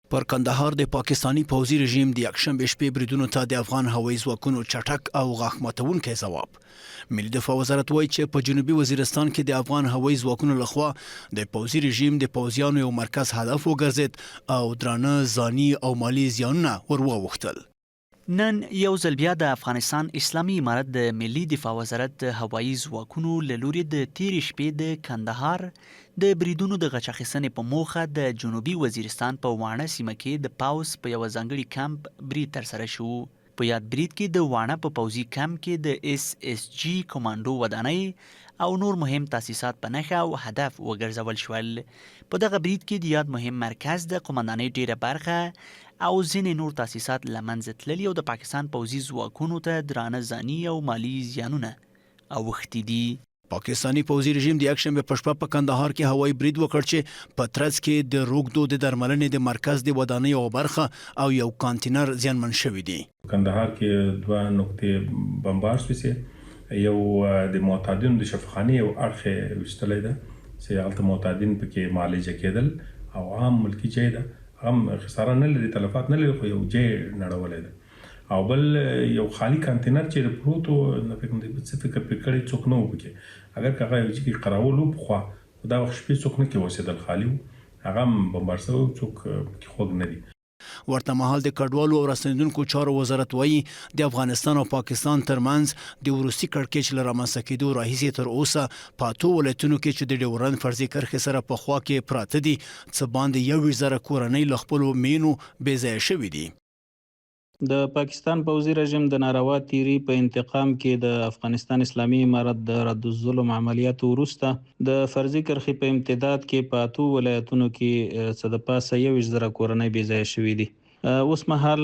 پر کندهار د پاکستانی پوځي رژیم د یکشنبه شپې بریدونو ته د افغان هوایي ځواکونو چټک او غاښ ماتونکی ځواب. ملي دفاع وزارت وایي چې په جنوبي وزیرستان کې د افغان هوایي ځواکونو لخوا د پوځي رژیم د پوځیانو یو مرکز هدف وګرځید او درانه ځاني او مالي زیانونه ور واوښتل. نن یو ځل بیا د افغانستان اسلامي امارت د ملي دفاع وزارت هوایي ځواکونو له لوري د تېرې شپې د کندهار د بریدونو د غچ اخیستنې په موخه د جنوبي وزیرستان په واڼه سیمه کې د پاوز په یوه ځانګړي کمپ برید ترسره شو. په یاد برید کې د واڼه په پوځي کمپ کې د SSG کمانډو ودانۍ او نور مهم تاسیسات په نښه او هدف وګرځول شول. په دغه برید کې د یاد مهم مرکز د قمندانۍ ډیره برخه او ځینې نور تاسیسات له منځه تللي او د پاکستان پوځي ځواکونو ته درانه ځاني او مالي زیانونه اوښتي دي. پاکستانی پوځي رژیم د یکشنبه په شپه په کندهار کې هوایي برید وکړ چې په ترڅ کې د روږدو د درملنې د مرکز د ودانۍ یوه برخه او یو کانتینر زیانمن شوي دي. کندهار کې دوه نقطې بمبار شوې، یو د معتادینو د شفاخانې یو اړخ ویشتلی ده چې هلته معتادین پکې معالجه کېدل او عام ملکي ځای ده، هم خساره نه لري، تلفات نه لري، خو یو ځای نړولی ده. او بل یو خالی کانتینر چې د پروتو نه فکر څه فکر کړی څوک نه و پکې، اگر که هغه یو چې قراول و پخوا دا وخت شپې څوک نه کې اوسېدل، خالي و، هغه هم بمبار شوی، څوک پکې خوږ نه دي. ورته مهال د کډوالو او راستنیدونکو چارو وزارت وایي د افغانستان او پاکستان ترمنځ د وروستي کړکېچ له رامنځته کېدو راهیسې تر اوسه په اتو ولایتونو کې چې د ډیورند فرضي کرښې سره په خوا کې پراته دي څه باندې 21,000 کورنۍ له خپلو مینو بې ځایه شوي دي. د پاکستان پوځي رژیم د ناروا تیری په انتقام کې د افغانستان اسلامي امارت د رد الظلم عملیاتو وروسته د فرضي کرښې په امتداد کې په اتو ولایتونو کې څه د پاسه 21,000 کورنۍ بې ځایه شوي دي. اوس مهال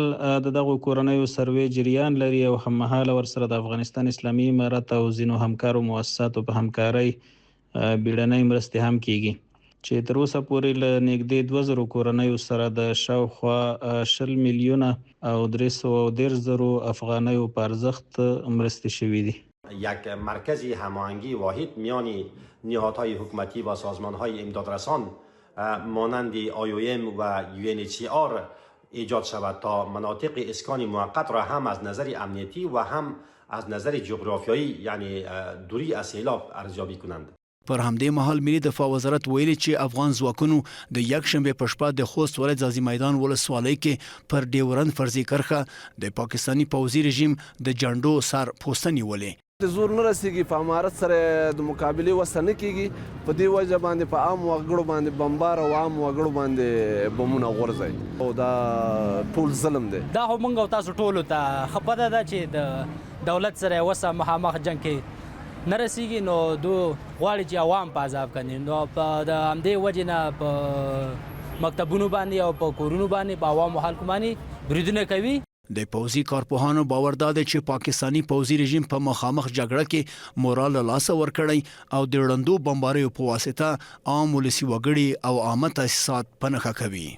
د دغو کورنیو سروې جریان لري او هممهاله ورسره د افغانستان اسلامي امارت او ځینو همکارو مؤسساتو په همکارۍ بیړنۍ مرستې هم کیږي چې تر اوسه پورې له نږدې 2,000 کورنیو سره د شاوخوا 20 میلیونه او 310,000 افغانیو په ارزښت مرستې شوي دي. یک مرکز هماهنگی واحد میان نهادهای حکومتی و سازمانهای امدادرسان مانند IOM و UNHCR ایجاد شود تا مناطق اسکان موقت را هم از نظر امنیتی و هم از نظر جغرافیایی یعنی دوری از سیلاب ارزیابی کنند. پر همدې مهال ملي دفاع وزارت ویلي چې افغان ځواکونو د یکشنبه په شپه د خوست ولایت ځاځي میدان ولسوالۍ کې پر ډیورند فرضي کرښه د پاکستانی پوځي رژیم د جنډو سر پوسته نیولې. د زور نه رسیږي، په امارت سره د مقابلې وسه نه کیږي، په دې وجه باندې په عام وګړو باندې بمبار او عام وګړو باندې بمونه غورځي او دا ټول ظلم دی. دا خو موږ او تاسو ټولو ته خبره ده چې د دولت سره وسه مخامخ جنګ کې نه رسیږي، نو دو غواړي چې عوام په عذاب کوي، نو په د همدې وجې نه په مکتبونو باندې او په کورونو باندې په عوامو خلکو باندې بریدونه کوي. د پوځي کارپوهانو باور دا دی چې پاکستانی پوځي رژیم په مخامخ جګړه کې مورال له لاسه ورکړی او د ړندو بمباریو په واسطه عام ولسي وګړي او عامه تاسیسات په نښه کوي.